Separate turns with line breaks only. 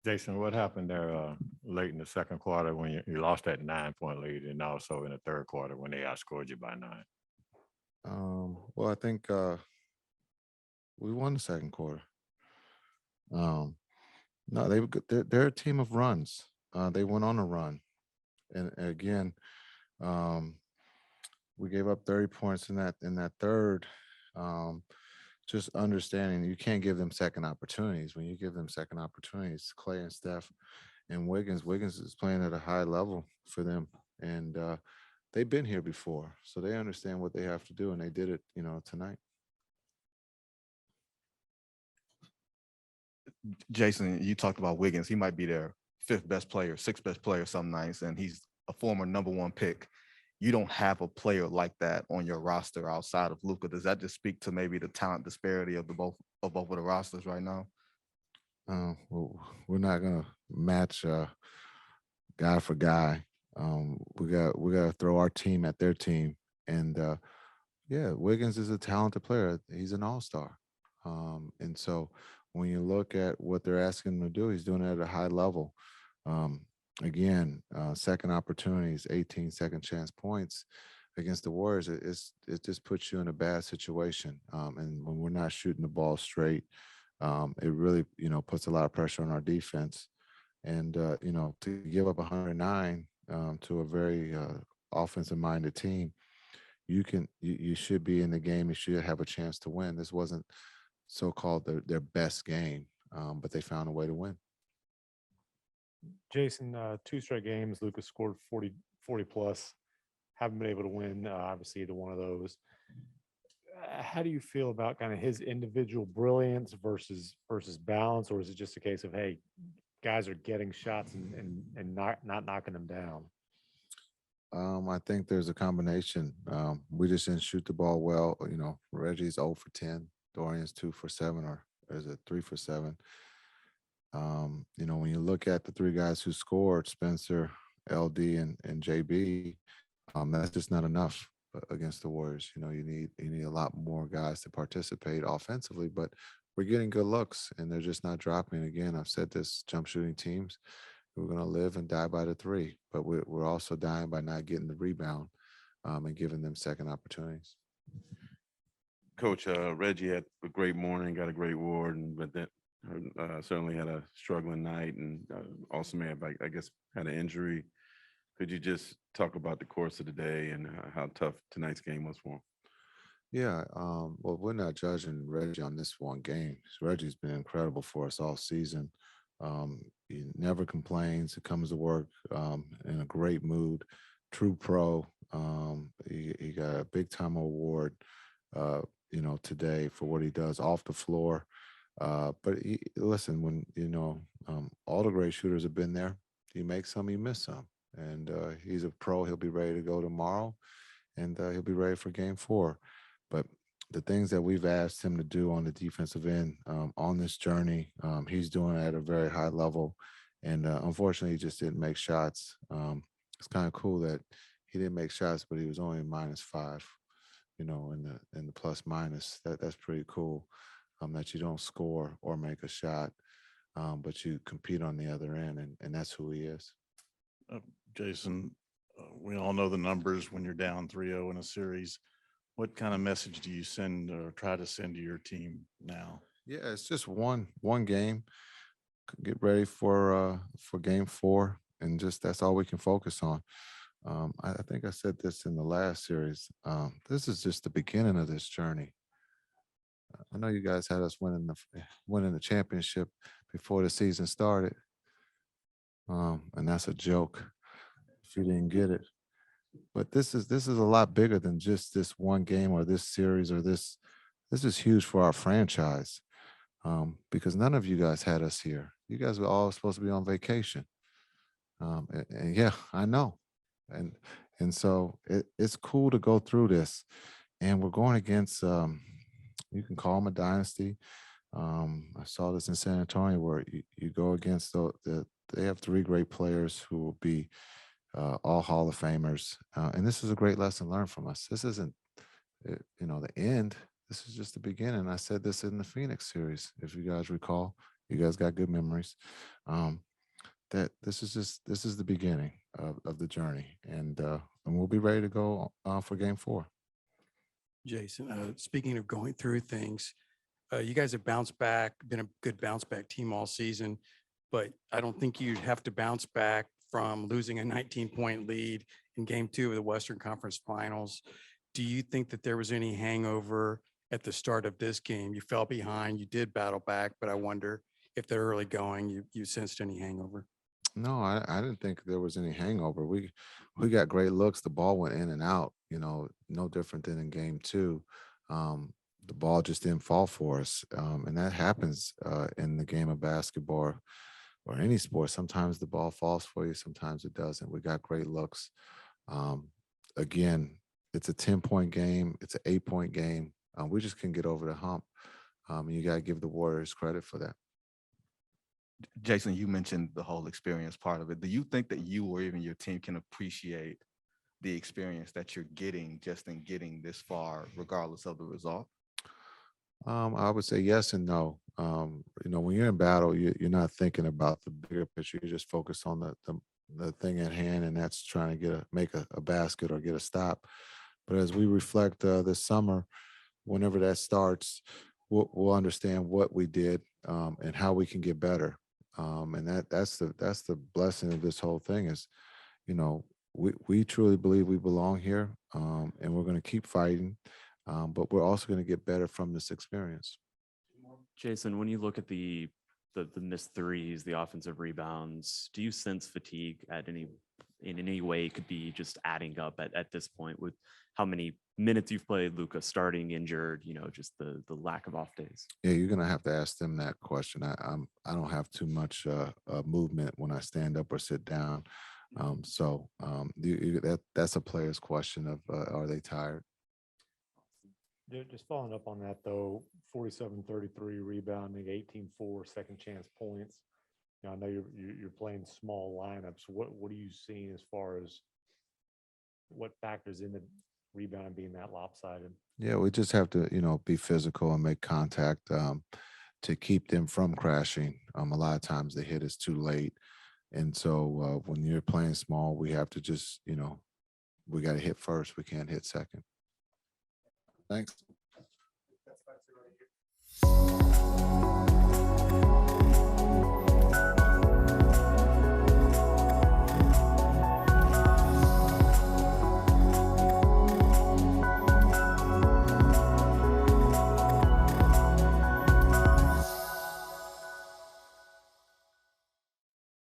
Jason, what happened there late in the second quarter when you lost that 9 point lead, and also in the third quarter when they outscored you by nine?
Well, I think we won the second quarter. Um, no, they're a team of runs. They went on a run, and again, um, we gave up 30 points in that third. Um, just understanding you can't give them second opportunities. When you give them second opportunities, Clay and Steph and Wiggins is playing at a high level for them, and they've been here before, so they understand what they have to do, and they did it, tonight.
Jason, you talked about Wiggins. He might be their fifth best player, sixth best player some nights, and he's a former number one pick. You don't have a player like that on your roster outside of Luca. Does that just speak to maybe the talent disparity of the both of the rosters right now?
Well, we're not gonna match guy for guy. We got to throw our team at their team, and yeah, Wiggins is a talented player. He's an all-star. And so when you look at what they're asking him to do, he's doing it at a high level. Um, again, second opportunities, 18 second chance points against the Warriors. It just puts you in a bad situation. And when we're not shooting the ball straight, it really puts a lot of pressure on our defense. And to give up 109 to a very offensive minded team, you should be in the game. You should have a chance to win. This wasn't so-called their best game, but they found a way to win.
Jason, two straight games, Lucas scored 40 plus. Haven't been able to win, obviously, either one of those. How do you feel about kind of his individual brilliance versus balance, or is it just a case of, hey, guys are getting shots and not knocking them down?
I think there's a combination. We just didn't shoot the ball well. Reggie's 0 for 10, Dorian's 2 for 7, or is it 3 for 7? When you look at the three guys who scored, Spencer, LD, and JB, that's just not enough against the Warriors. You need a lot more guys to participate offensively, but we're getting good looks and they're just not dropping. Again, I've said this: jump shooting teams, we're going to live and die by the three, but we're also dying by not getting the rebound and giving them second opportunities.
Coach Reggie had a great morning, got a great award, but then certainly had a struggling night, and also may have, I guess, had an injury. Could you just talk about the course of the day and how tough tonight's game was for him?
Yeah, well, we're not judging Reggie on this one game. Reggie's been incredible for us all season. He never complains. He comes to work in a great mood. True pro. He got a big time award, today for what he does off the floor. But listen, when all the great shooters have been there. You make some, you miss some, and he's a pro. He'll be ready to go tomorrow, and he'll be ready for Game 4. But the things that we've asked him to do on the defensive end on this journey, he's doing it at a very high level. And unfortunately, he just didn't make shots. It's kind of cool that he didn't make shots, but he was only -5. In the plus minus. That's pretty cool. That you don't score or make a shot, but you compete on the other end, and that's who he is.
Uh, Jason, we all know the numbers when you're down 3-0 in a series. What kind of message do you send or try to send to your team now?
Yeah, it's just one game. Get ready for Game 4, and just that's all we can focus on. I think I said this in the last series. This is just the beginning of this journey. I know you guys had us winning the championship before the season started, and that's a joke if you didn't get it. But this is a lot bigger than just this one game or this series or this. This is huge for our franchise because none of you guys had us here. You guys were all supposed to be on vacation, and yeah, I know, and so it's cool to go through this, and we're going against. You can call them a dynasty. I saw this in San Antonio where you go against they have three great players who will be all Hall of Famers. And this is a great lesson learned from us. This isn't, the end. This is just the beginning. I said this in the Phoenix series, if you guys recall. You guys got good memories. That this is the beginning of the journey, and we'll be ready to go for Game 4.
Jason, speaking of going through things, you guys have bounced back, been a good bounce back team all season, but I don't think you'd have to bounce back from losing a 19-point lead in Game 2 of the Western Conference Finals. Do you think that there was any hangover at the start of this game? You fell behind, you did battle back, but I wonder if the early going, you sensed any hangover.
No, I didn't think there was any hangover. We got great looks. The ball went in and out, no different than in Game 2. The ball just didn't fall for us. And that happens in the game of basketball or any sport. Sometimes the ball falls for you, sometimes it doesn't. We got great looks. Again, it's a 10-point game, it's an 8-point game. We just can get over the hump. And you got to give the Warriors credit for that.
Jason, you mentioned the whole experience part of it. Do you think that you or even your team can appreciate the experience that you're getting just in getting this far, regardless of the result?
I would say yes and no. When you're in battle, you're not thinking about the bigger picture. You're just focused on the thing at hand, and that's trying to make a basket or get a stop. But as we reflect this summer, whenever that starts, we'll understand what we did and how we can get better. And that's the blessing of this whole thing is, we truly believe we belong here, and we're going to keep fighting. But we're also going to get better from this experience.
Jason, when you look at the missed threes, the offensive rebounds, do you sense fatigue in any way could be just adding up at this point with how many minutes you've played, Luka starting injured, just the lack of off days?
Yeah, you're going to have to ask them that question. I don't have too much movement when I stand up or sit down. That's a player's question of are they tired?
Just following up on that though, 47-33 rebounding, 18-4 second chance points. I know you're playing small lineups. What are you seeing as far as what factors in the rebound being that lopsided?
Yeah, we just have to, be physical and make contact to keep them from crashing. A lot of times the hit is too late. And so when you're playing small, we have to just, we got to hit first. We can't hit second. Thanks.